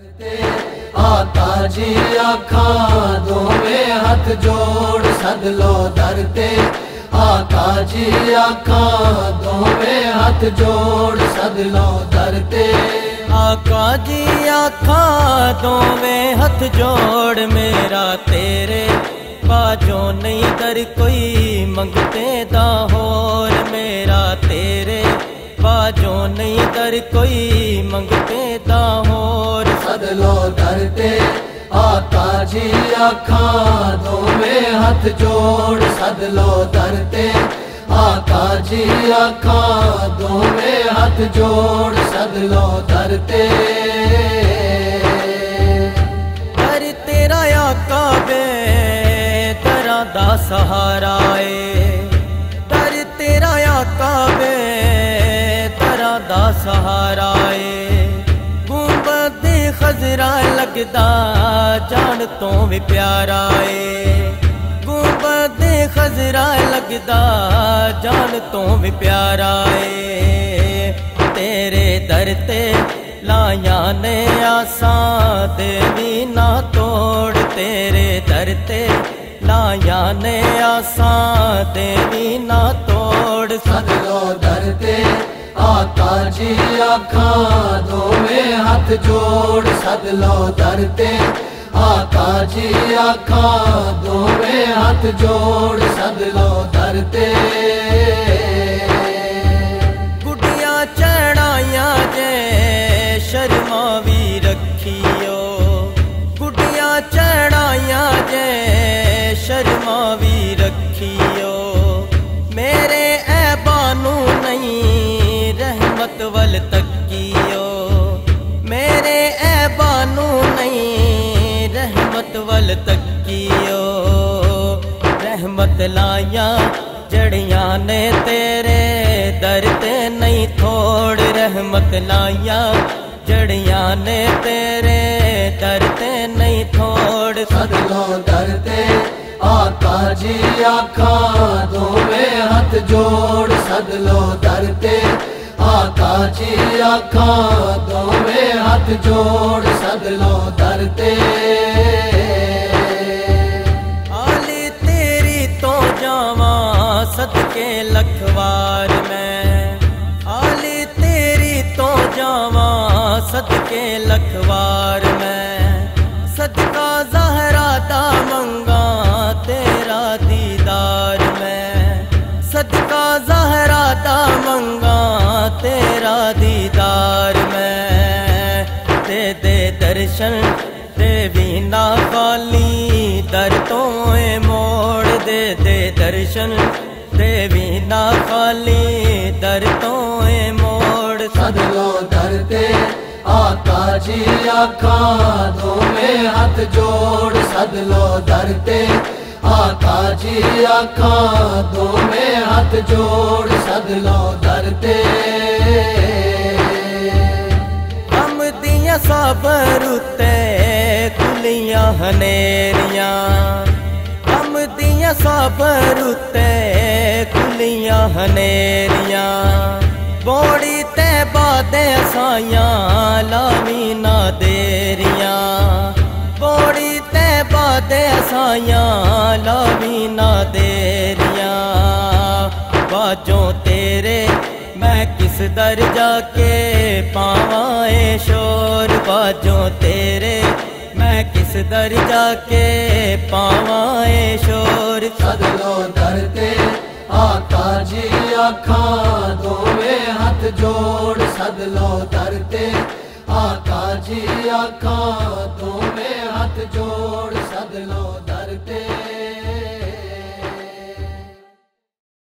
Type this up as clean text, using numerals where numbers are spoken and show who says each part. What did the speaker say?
Speaker 1: आका जी आखा दोवें हाथ जोड़ सद लो दर ते। आका जी आखा दोवें हाथ जोड़ सद लो दर ते।
Speaker 2: आका जी आखा दोवें हाथ जोड़ मेरा तेरे बाजो नहीं दर कोई मंगते दा होर मेरा तेरे बाजो नहीं दर कोई मंगते दा होर
Speaker 1: सद लो दर ते। आका जी आखा दोवें हाथ जोड़ सद लो दर ते। आका जी आखा दोवें हाथ जोड़ सद लो दर ते।
Speaker 2: दर तेरा आका बे दरा दा सहारा है। दर तेरा आका बे दरा दा सहारा है। गुंबद खजरा लगदा जान तो भी प्यारा है। गुंबद खजरा लगदा जान तो भी प्यारा है। तेरे दर ते लाया ने आसा देवी ना तोड़ तेरे दर ते लाया ने आसा देवी ना तोड़
Speaker 1: सद लो दर ते। आका जी आखा दोवें हाथ जोड़ सद लो दर ते। आका जी आखा दोवें हाथ जोड़ सद लो दर ते।
Speaker 2: गुडिया चढ़ाया जे शर्मा भी रखियो। गुडिया चढ़ाया जे शर्मा भी रखियो। मेरे ऐबानू नहीं रहमत वल तकियो। मेरे ऐबानू नहीं रहमत वल तकियो। रहमत लाया जड़िया ने तेरे दर ते नहीं थोड़। रहमत लाया जड़िया ने तेरे दर ते नहीं थोड़
Speaker 1: सद लो दर ते। आका जी आखा दोवें हाथ जोड़ सद लो दर ते। आका जी आखा दोवें हाथ जोड़ सद लो दर ते।
Speaker 2: आली तेरी तो जावा सदके लखवार में। आली तेरी तो जावा सदके लखवार में। सदका ज़हरा दा मंगा तेरा दीदार में। सदका ज़हरा दा मंगा तेरा दीदार में। दे दे दर्शन देवी ना खाली दर तो मोड़। दे दे दर्शन देवी ना खाली दर तो मोड़
Speaker 1: सद लो दर ते। आका जी आखा दोवें हाथ जोड़ सद लो दर ते। आका जी आखा दोवें हाथ जोड़ सद लो दर ते।
Speaker 2: हम दिया साबर उते खुलियां हनेरियां। हम दिया साबर उते खुलियां हनेरियां। बोड़ी ते बादे साया लावी ना देरियां। बोड़ी ते बादे साया लावी ना देरियां। बाजों तेरे मैं किस दर जाके पावाए शोर। बाजों तेरे मैं किस दर जाके पावाए शोर
Speaker 1: सद लो दर ते। आका जी आखा दोवें हाथ जोड़ सद लो दर ते। आका जी आखा दोवें हाथ जोड़ सद लो दर ते।